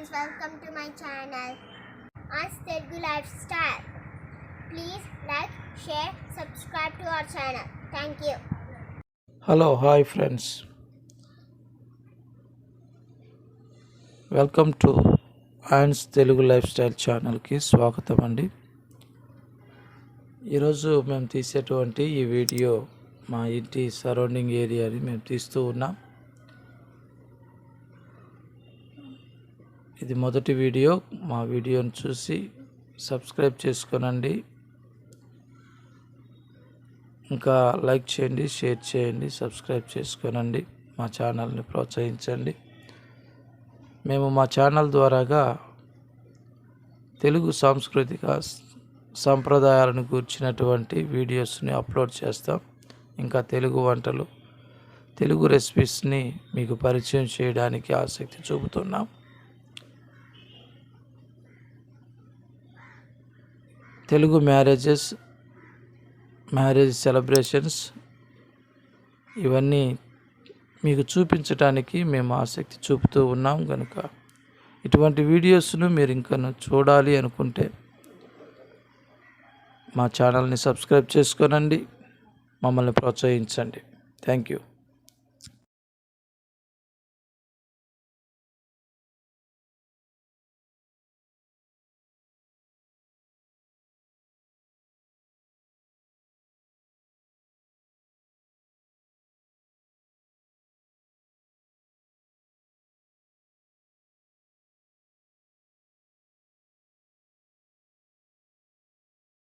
friends, welcome to my channel as Telugu Lifestyle. Please like, share, subscribe to our channel. Thank you. Hello, hi friends. Welcome to అండ్స్ Telugu life style ఛానల్కి స్వాగతం అండి. ఈరోజు మేము తీసేటువంటి ఈ video మా ఇంటి సరౌండింగ్ ఏరియాని మేము తీస్తూ ఉన్నాం. ఇది మొదటి వీడియో. మా వీడియోని చూసి సబ్స్క్రైబ్ చేసుకోనండి, ఇంకా లైక్ చేయండి, షేర్ చేయండి, సబ్స్క్రైబ్ చేసుకోనండి. మా ఛానల్ని ప్రోత్సహించండి. మేము మా ఛానల్ ద్వారాగా తెలుగు సాంస్కృతిక సంప్రదాయాలను గూర్చినటువంటి వీడియోస్ని అప్లోడ్ చేస్తాం. ఇంకా తెలుగు వంటలు, తెలుగు రెసిపీస్ని మీకు పరిచయం చేయడానికి ఆసక్తి చూపుతున్నాం. తెలుగు మ్యారేజ్ సెలబ్రేషన్స్ ఇవన్నీ మీకు చూపించడానికి మేము ఆసక్తి చూపుతూ ఉన్నాం. కనుక ఇటువంటి వీడియోస్ను మీరు ఇంకా చూడాలి అనుకుంటే మా ఛానల్ని సబ్స్క్రైబ్ చేసుకోనండి, మమ్మల్ని ప్రోత్సహించండి. Thank you.